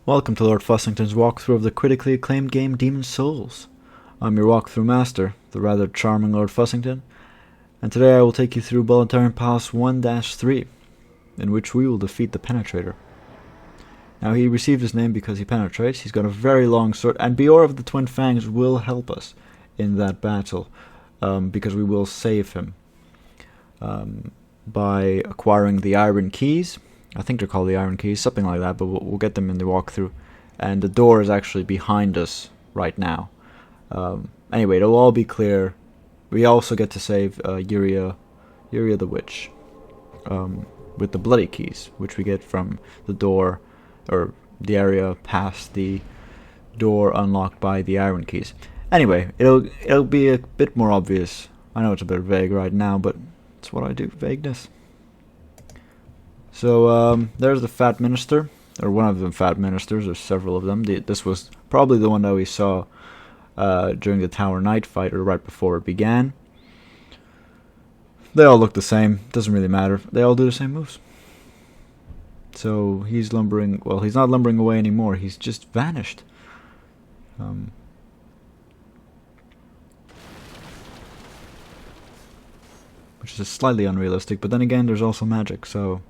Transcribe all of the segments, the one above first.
Welcome to Lord Fussington's walkthrough of the critically acclaimed game Demon's Souls. I'm your walkthrough master, the rather charming Lord Fussington, and today I will take you through Boletarian Palace 1-3, in which we will defeat the Penetrator. Now he received his name because he penetrates, he's got a very long sword, and Biorr of the Twin Fangs will help us in that battle, because we will save him by acquiring the iron keys. I think they're called the iron keys, something like that, but we'll get them in the walkthrough. And the door is actually behind us right now. Anyway, it'll all be clear. We also get to save Yuria the Witch with the bloody keys, which we get from the door, or the area past the door unlocked by the iron keys. Anyway, it'll be a bit more obvious. I know it's a bit vague right now, but it's what I do, vagueness. So there's the Fat Minister, or one of the Fat Ministers. There's several of them. This was probably the one that we saw during the Tower Knight fight, or right before it began. They all look the same. Doesn't really matter. They all do the same moves. So he's lumbering. Well, he's not lumbering away anymore. He's just vanished. Which is slightly unrealistic, but then again, there's also magic, so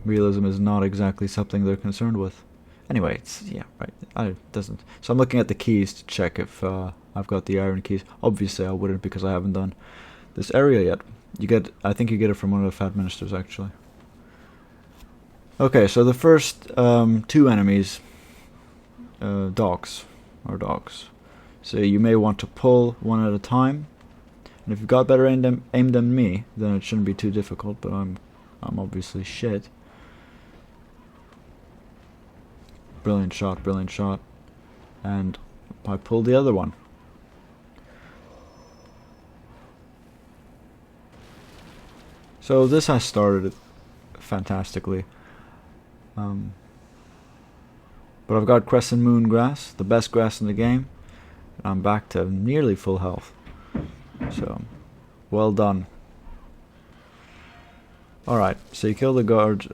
realism is not exactly something they're concerned with. Anyway, yeah, right. It doesn't. So I'm looking at the keys to check if I've got the iron keys. Obviously, I wouldn't because I haven't done this area yet. I think you get it from one of the Fat Ministers, actually. Okay, so the first two enemies, dogs. So you may want to pull one at a time. And if you've got better aim than me, then it shouldn't be too difficult. But I'm obviously shit. Brilliant shot. And I pulled the other one. So this has started fantastically. But I've got Crescent Moon grass, the best grass in the game. And I'm back to nearly full health. So, well done. Alright, so you kill the guards.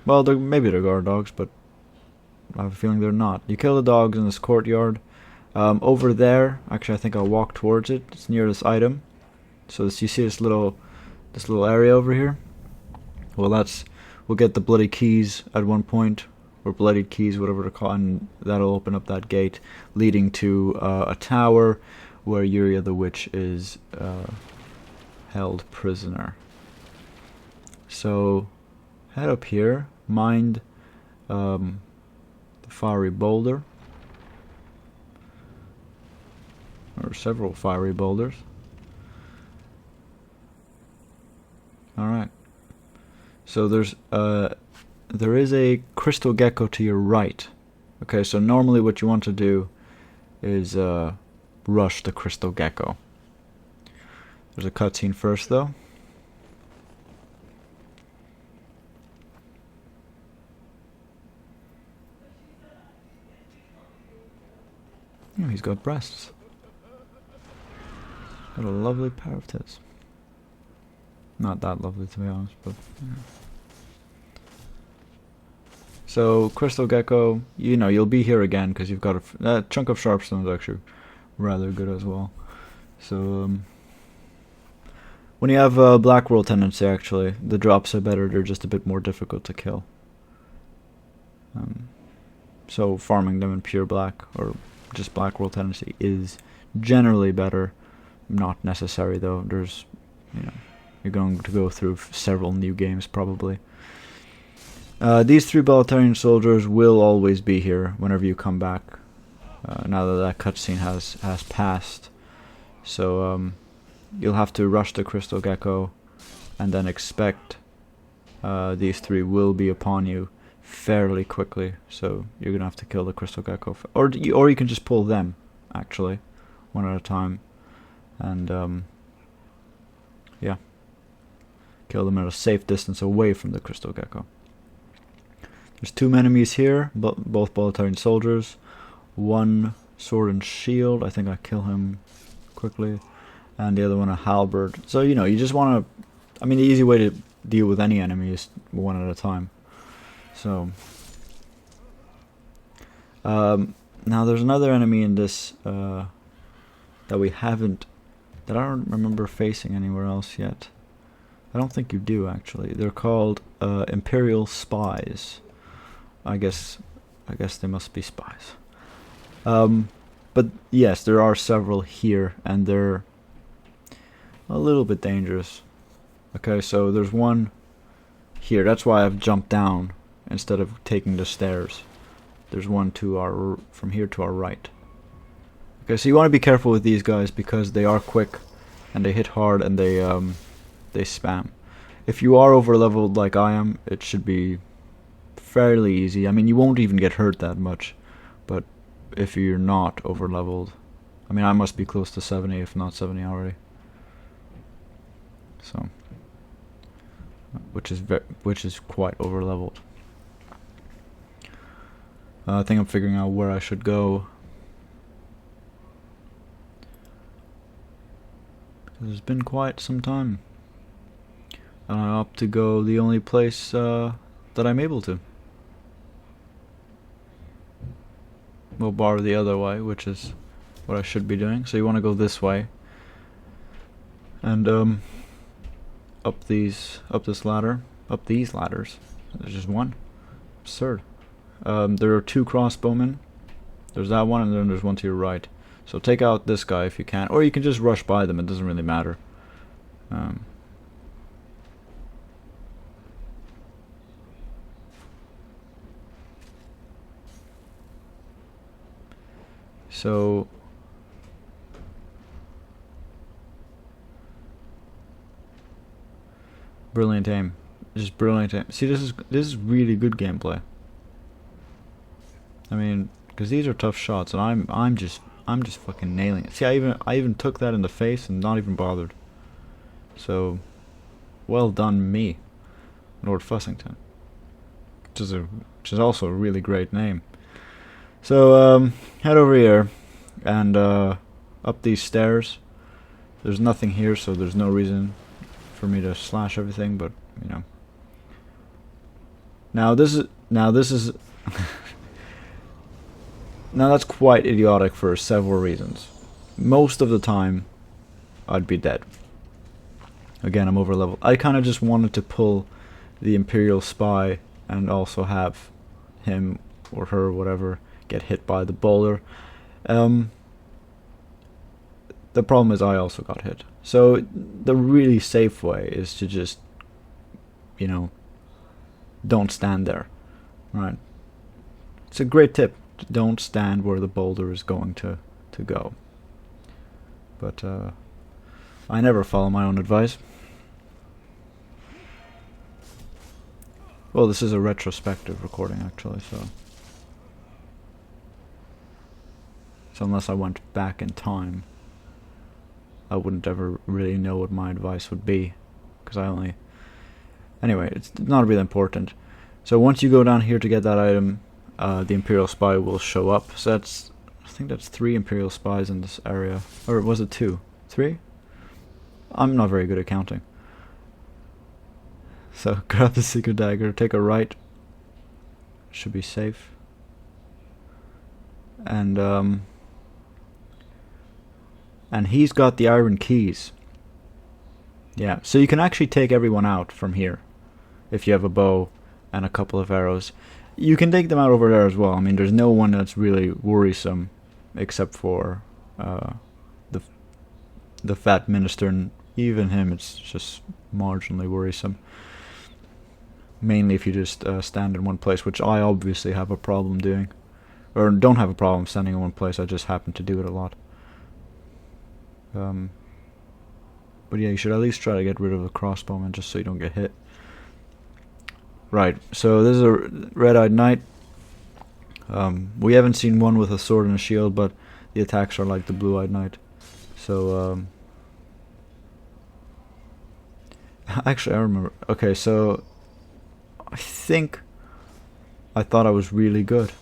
Well, maybe they're guard dogs, but I have a feeling they're not. You kill the dogs in this courtyard. Over there, actually I think I'll walk towards it. It's near this item. So you see this little area over here? Well, we'll get the bloody keys at one point, or bloodied keys, whatever they're called, and that'll open up that gate leading to a tower where Yuria the Witch is held prisoner. So head up here, mind the fiery boulder, or several fiery boulders. Alright, so there is a crystal gecko to your right. Okay, so normally what you want to do is rush the crystal gecko. There's a cutscene first, though. Oh, he's got breasts. Got a lovely pair of tits. Not that lovely, to be honest, but yeah. So, Crystal Gecko, you'll be here again because you've got a chunk of Sharpstone is actually rather good as well. So, when you have a Black World tendency, actually, the drops are better. They're just a bit more difficult to kill. So, farming them in pure black or just Black World tendency is generally better. Not necessary though. There's, you're going to go through several new games probably. These three Boletarian soldiers will always be here whenever you come back. Now that cutscene has passed, so you'll have to rush the Crystal Gecko, and then expect these three will be upon you fairly quickly. So you're gonna have to kill the Crystal Gecko, or you can just pull them actually, one at a time, and yeah, kill them at a safe distance away from the Crystal Gecko. There's two enemies here, both Boletarian soldiers. One sword and shield, I think I kill him quickly, and the other one a halberd. So you just want to, the easy way to deal with any enemy is one at a time. So, now there's another enemy in this that I don't remember facing anywhere else yet. I don't think you do, actually. They're called imperial spies. I guess they must be spies. But yes, there are several here, and they're a little bit dangerous. Okay, so there's one here. That's why I've jumped down instead of taking the stairs. There's one from here to our right. Okay, so you want to be careful with these guys because they are quick and they hit hard and they spam. If you are over leveled like I am, it should be fairly easy. I mean, you won't even get hurt that much, but if you're not over leveled, I mean, I must be close to 70, if not 70 already. So, which is quite over leveled. I think I'm figuring out where I should go. It's been quite some time, and I opt to go the only place that I'm able to. Well, bar the other way, which is what I should be doing. So you want to go this way, and up these ladders. There's just one. Absurd. There are 2 crossbowmen. There's that one, and then there's one to your right. So take out this guy if you can, or you can just rush by them. It doesn't really matter. So brilliant aim, just brilliant aim. See, this is really good gameplay. I mean, because these are tough shots, and I'm just fucking nailing it. See, I even took that in the face and not even bothered. So, well done, me, Lord Fussington, which is also a really great name. So head over here and up these stairs. There's nothing here, so there's no reason for me to slash everything. But you know, now this is now that's quite idiotic for several reasons. Most of the time, I'd be dead. Again, I'm over leveled. I kind of just wanted to pull the imperial spy and also have him or her, whatever, get hit by the boulder. The problem is I also got hit. So the really safe way is to just, you know, don't stand there. Right? It's a great tip. Don't stand where the boulder is going to go. But I never follow my own advice. Well, this is a retrospective recording, actually, so unless I went back in time, I wouldn't ever really know what my advice would be, because anyway, it's not really important. So once you go down here to get that item, the imperial spy will show up. So I think that's 3 imperial spies in this area, or was it 2? 3? I'm not very good at counting. So grab the secret dagger, take a right, should be safe, and he's got the iron keys. Yeah, so you can actually take everyone out from here if you have a bow and a couple of arrows. You can take them out over there as well. I mean, there's no one that's really worrisome except for the fat minister, and even him it's just marginally worrisome. Mainly if you just stand in one place, which I obviously have a problem doing. Or don't have a problem standing in one place, I just happen to do it a lot. But yeah, you should at least try to get rid of the crossbowman just so you don't get hit. Right, so this is a RedEye Knight. We haven't seen one with a sword and a shield, but the attacks are like the Blue-Eyed Knight. So, actually I remember. Okay, so I think I thought I was really good.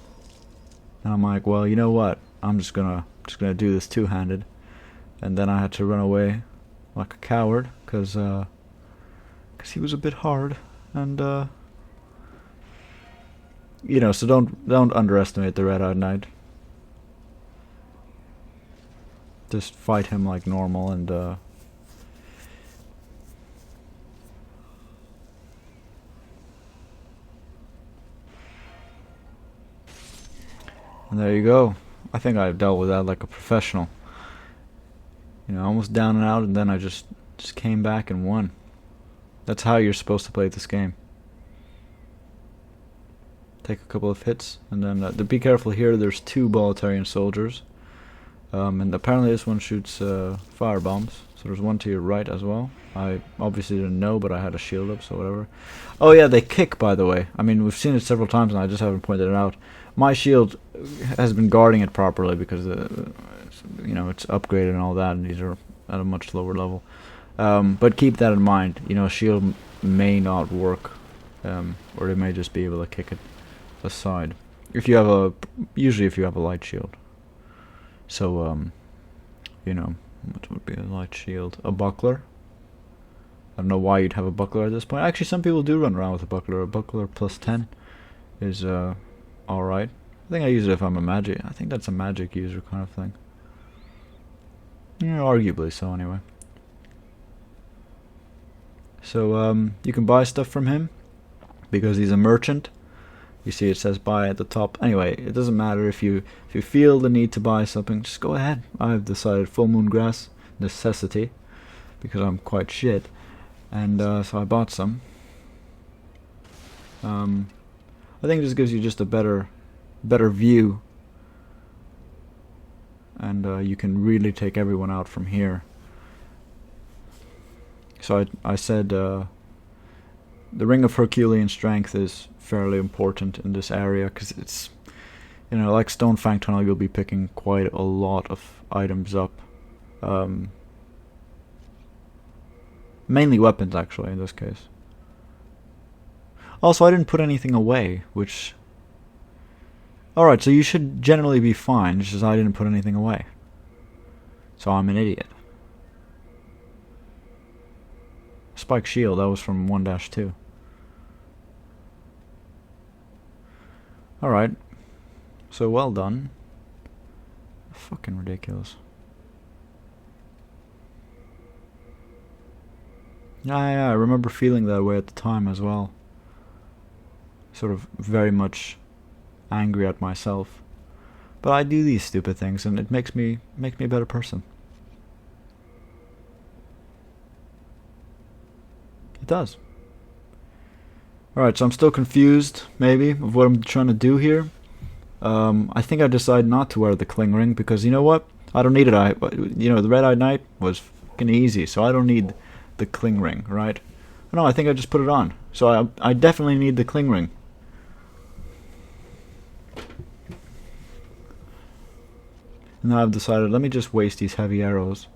And I'm like, well, you know what? I'm just gonna do this two-handed. And then I had to run away like a coward, cause he was a bit hard, and You know, so don't underestimate the RedEye Knight. Just fight him like normal, and there you go. I think I dealt with that like a professional. You know, almost down and out, and then I just came back and won. That's how you're supposed to play this game. Take a couple of hits, and then be careful here. There's 2 Boletarian soldiers, and apparently this one shoots fire bombs. So there's one to your right as well. I obviously didn't know, but I had a shield up, so whatever. Oh yeah, they kick, by the way. I mean, we've seen it several times, and I just haven't pointed it out. My shield has been guarding it properly because you know, it's upgraded and all that, and these are at a much lower level. But keep that in mind. You know, a shield may not work, or they may just be able to kick it aside. If you have usually if you have a light shield. So, you know, what would be a light shield? A buckler. I don't know why you'd have a buckler at this point. Actually, some people do run around with a buckler. A buckler plus 10 is alright. I think I use it if I'm a magic. I think that's a magic user kind of thing. Yeah, arguably so anyway. So you can buy stuff from him because he's a merchant. You see it says buy at the top. Anyway, it doesn't matter if you feel the need to buy something, just go ahead. I've decided full moon grass necessity because I'm quite shit, and so I bought some. I think this gives you just a better view, and you can really take everyone out from here. So I said the Ring of Herculean Strength is fairly important in this area because it's, you know, like Stone Fang Tunnel, you'll be picking quite a lot of items up. Mainly weapons, actually, in this case. Also, I didn't put anything away, which... Alright, so you should generally be fine, just as I didn't put anything away. So I'm an idiot. Spike shield, that was from 1-2. Alright. So well done. Fucking ridiculous. Yeah, I remember feeling that way at the time as well. Sort of very much angry at myself. But I do these stupid things and it makes me a better person. It does. Alright, so I'm still confused, maybe, of what I'm trying to do here. I think I decided not to wear the cling ring because, you know what? I don't need it. You know, the RedEye Knight was fucking easy, so I don't need the cling ring, right? No, I think I just put it on. So I definitely need the cling ring. And now I've decided, let me just waste these heavy arrows.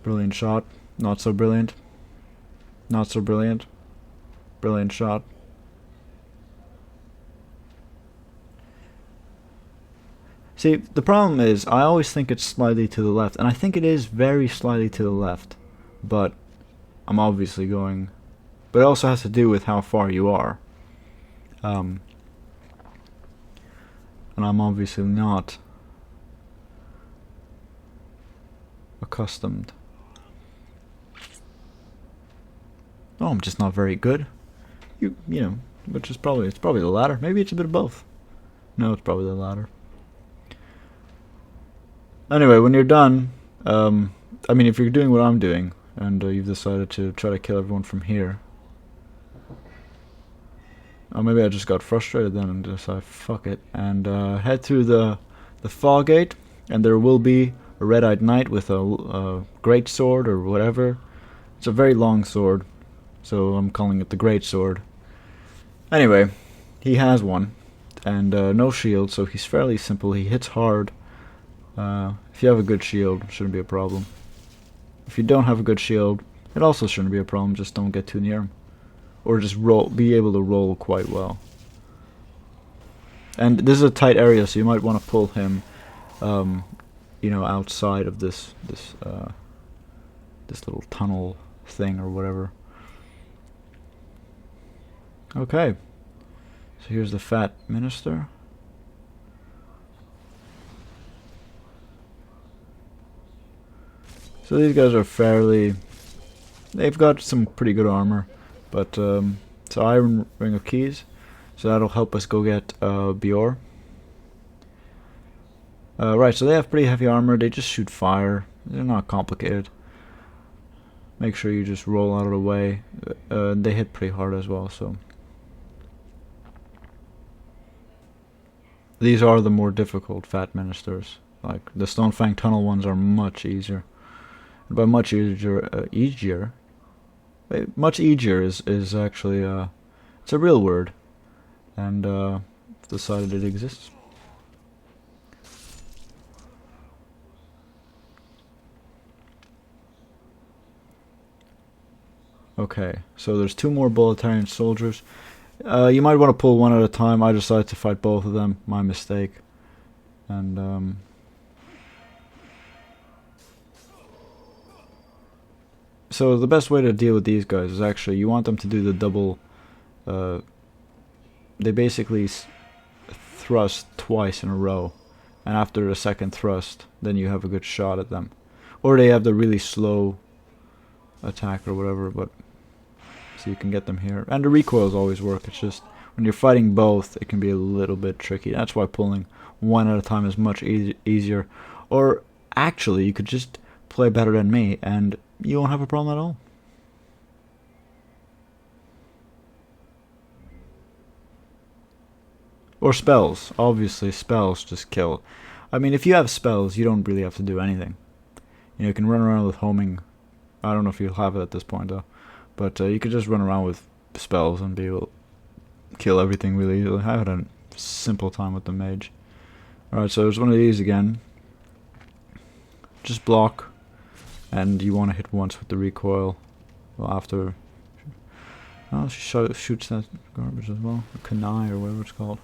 Brilliant shot. Not so brilliant. Not so brilliant. Brilliant shot. See, the problem is, I always think it's slightly to the left, and I think it is very slightly to the left, but I'm obviously going... But it also has to do with how far you are. And I'm obviously not accustomed. Oh, I'm just not very good. You know, which is probably, it's probably the latter. Maybe it's a bit of both. No, it's probably the latter. Anyway, when you're done, I mean, if you're doing what I'm doing, and you've decided to try to kill everyone from here, maybe I just got frustrated then and decided, fuck it, and head through the fog gate, and there will be a RedEye Knight with a great sword or whatever. It's a very long sword, so I'm calling it the great sword. Anyway, he has one, and no shield, so he's fairly simple. He hits hard. If you have a good shield, it shouldn't be a problem. If you don't have a good shield, it also shouldn't be a problem, just don't get too near him. Or just be able to roll quite well. And this is a tight area, so you might want to pull him, you know, outside of this little tunnel thing or whatever. Okay. So here's the fat minister. So these guys are fairly... They've got some pretty good armor. But, so Iron Ring of Keys. So that'll help us go get Biorr. Right, so they have pretty heavy armor. They just shoot fire. They're not complicated. Make sure you just roll out of the way. They hit pretty hard as well, so... These are the more difficult fat ministers. Like, the Stone Fang Tunnel ones are much easier. And by much easier... much easier is actually, it's a real word. And, I've decided it exists. Okay, so there's 2 more Boletarian soldiers. You might want to pull one at a time. I decided to fight both of them. My mistake. And, so the best way to deal with these guys is actually, you want them to do the double, they basically thrust twice in a row. And after the second thrust, then you have a good shot at them. Or they have the really slow attack or whatever, but... So you can get them here. And the recoils always work. It's just when you're fighting both, it can be a little bit tricky. That's why pulling one at a time is much easier. Or actually, you could just play better than me and you won't have a problem at all. Or spells. Obviously, spells just kill. I mean, if you have spells, you don't really have to do anything. You know, you can run around with homing. I don't know if you'll have it at this point, though. But you could just run around with spells and be able to kill everything really easily. I had a simple time with the mage. Alright, so there's one of these again. Just block. And you want to hit once with the recoil. Well, after... Oh, she shoots that garbage as well. A kunai or whatever it's called.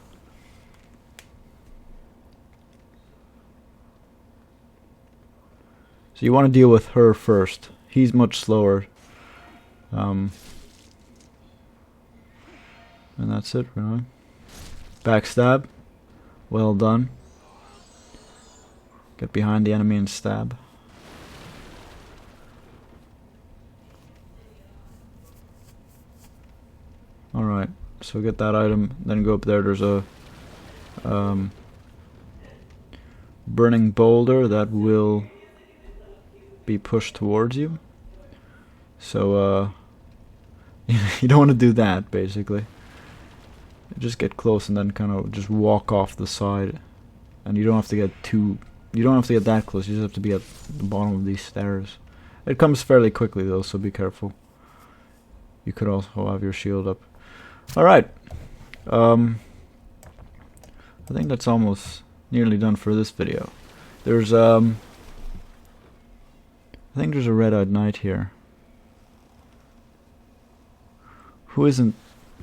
So you want to deal with her first. He's much slower. And that's it, really. Backstab. Well done. Get behind the enemy and stab. Alright, so get that item, then go up there. There's a burning boulder that will be pushed towards you. So, you don't want to do that, basically. Just get close and then kind of just walk off the side. And you don't have to get that close, you just have to be at the bottom of these stairs. It comes fairly quickly though, so be careful. You could also have your shield up. Alright. I think that's almost nearly done for this video. There's, I think there's a RedEye Knight here. Who isn't,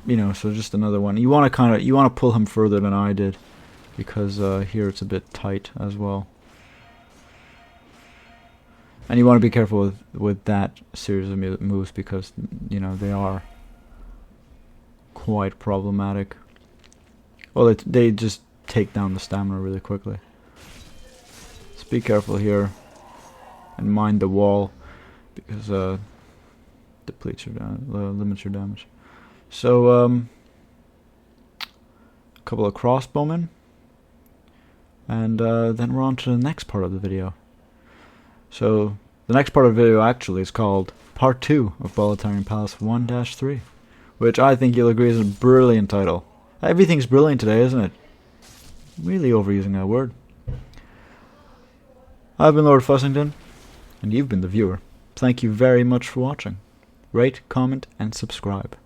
you know, so just another one. You want to pull him further than I did, because here it's a bit tight as well. And you want to be careful with that series of moves because, you know, they are quite problematic. Well, they just take down the stamina really quickly. So be careful here and mind the wall because depletes your limits your damage. So a couple of crossbowmen, and then we're on to the next part of the video. So the next part of the video actually is called Part 2 of Boletarian Palace 1-3, which I think you'll agree is a brilliant title. Everything's brilliant today, isn't it? Really overusing that word. I've been Lord Fussington, and you've been the viewer. Thank you very much for watching. Rate, comment, and subscribe.